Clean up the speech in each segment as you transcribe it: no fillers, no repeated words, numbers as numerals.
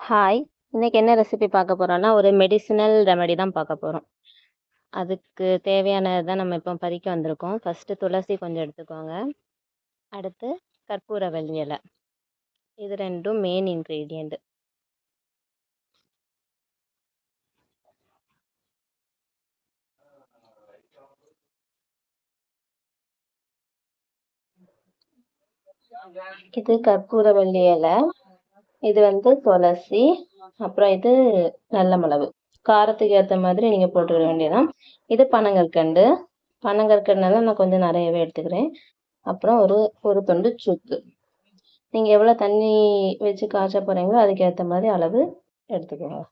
Hi! இன்னைக்கு என்ன recipe பார்க்க போறோம்னா, ஒரு மெடிசினல் ரெமெடி தான் பார்க்க போறோம். அதுக்கு தேவையானது தான் நம்ம இப்போ பறிக்க வந்திருக்கோம். ஃபர்ஸ்ட்டு துளசி கொஞ்சம் எடுத்துக்கோங்க. அடுத்து கற்பூரவள்ளி இலை. இது 2ம் மெயின் இன்கிரீடியன்ட். இது கற்பூரவள்ளி இலை. இது துளசி. அப்புறம் இது நல்ல மிளகு. காரத்துக்கு ஏற்ற மாதிரி நீங்கள் போட்டுக்க வேண்டியதான். இது பனங்கற்கண்டு. பனங்கற்கண்டுனால நான் கொஞ்சம் நிறையவே எடுத்துக்கிறேன். அப்புறம் ஒரு துண்டு சுக்கு. நீங்கள் எவ்வளோ தண்ணி வச்சு காய்ச்ச போகிறீங்களோ அதுக்கேற்ற மாதிரி அளவு எடுத்துக்கோங்க.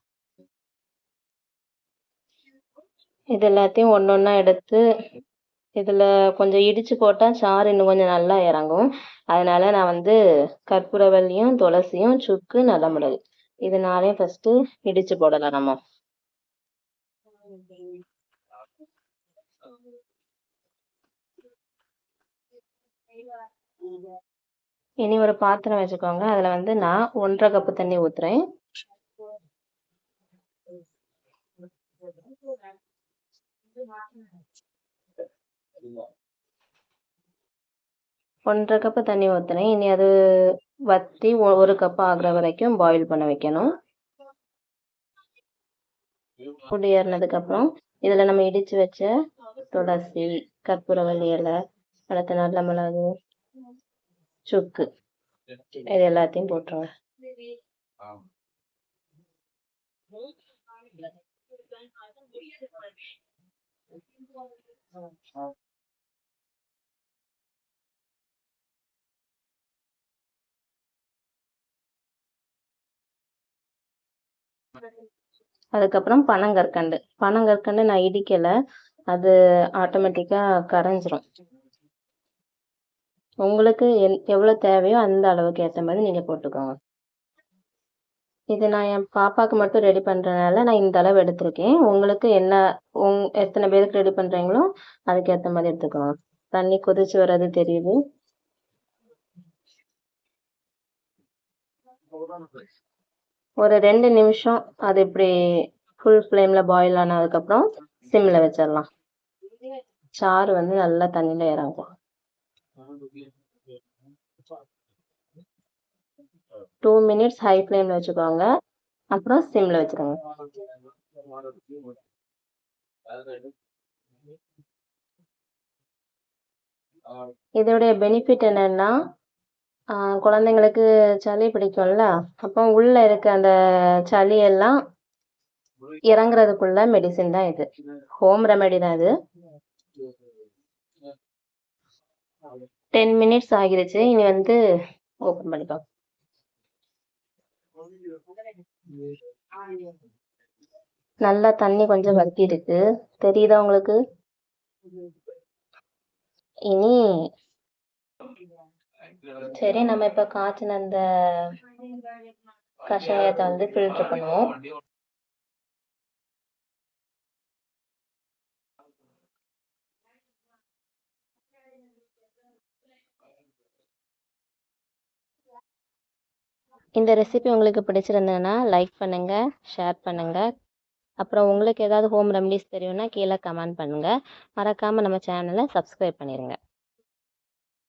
இது எல்லாத்தையும் ஒன்று ஒன்றா எடுத்து இதில் கொஞ்சம் இடித்து போட்டால் சாறு இன்னும் கொஞ்சம் நல்லா இறங்கும். அதனால நான் கற்பூரவள்ளியும் துளசியும் சுக்கு நல்ல மிளகு இது நாளையும் ஃபஸ்ட்டு இடித்து போடலாம் நம்ம. இனி ஒரு பாத்திரம் வச்சுக்கோங்க. அதில் நான் 1.5 கப்பு தண்ணி ஊற்றுறேன். ஒன்றரை கப்பு தண்ணி ஊற்றுறேன். இனி அது வற்றி 1 கப் ஆகுற வரைக்கும் பாயில் பண்ண வைக்கணும். புளி ஏறினதுக்கப்புறம் இதில் நம்ம இடித்து வச்ச துளசி, கற்பூரவள்ளி இலை, அடுத்து நல்ல மிளகு, சுக்கு இது எல்லாத்தையும் போட்டுருங்க. அதுக்கப்புறம் பனங்கற்கண்டு நான் இடிக்கலை, அது ஆட்டோமேட்டிக்காக கரைஞ்சிரும். உங்களுக்கு எவ்வளோ தேவையோ அந்த அளவுக்கு ஏற்ற மாதிரி நீங்கள் போட்டுக்கோங்க. இது நான் என் பாப்பாவுக்கு மட்டும் ரெடி பண்ணுறதுனால நான் இந்த அளவு எடுத்திருக்கேன். உங்களுக்கு எத்தனை பேருக்கு ரெடி பண்ணுறீங்களோ அதுக்கேற்ற மாதிரி எடுத்துக்கோங்க. தண்ணி கொதிச்சு வர்றது தெரியுது. ஒரு 2 நிமிஷம் அது இப்படி ஃபுல் ஃப்ளேமில் பாயில் ஆனதுக்கப்புறம் சிம்மில் வச்சிடலாம். சாறு நல்லா தண்ணியில் இறங்கும். 2 மினிட்ஸ் ஹை ஃப்ளேமில் வச்சுக்கோங்க. அப்புறம் சிம்மில் வச்சுக்கோங்க. இதோடைய பெனிஃபிட் என்னன்னா, குழந்தைங்களுக்கு சளி பிடிக்கும்ல, அப்போ உள்ள இருக்க அந்த சளி எல்லாம் இறங்குறதுக்குள்ள மெடிசின் தான் இது. ஹோம் ரெமெடி தான் இது. 10 மினிட்ஸ் ஆகிருச்சு. இனி ஓப்பன் பண்ணிக்கோ. நல்லா தண்ணி கொஞ்சம் வத்தி இருக்கு, தெரியுதா உங்களுக்கு? இனி சரி, நம்ம இப்ப காய்ச்சின அந்த கஷாயத்தை ஃபில்டர் பண்ணுவோம். இந்த ரெசிபி உங்களுக்கு பிடிச்சிருந்ததுன்னா லைக் பண்ணுங்க, ஷேர் பண்ணுங்க. அப்புறம் உங்களுக்கு ஏதாவது ஹோம் ரெமடிஸ் தெரியும்னா கீழே கமெண்ட் பண்ணுங்க. மறக்காம நம்ம சேனலை சப்ஸ்கிரைப் பண்ணிருங்க.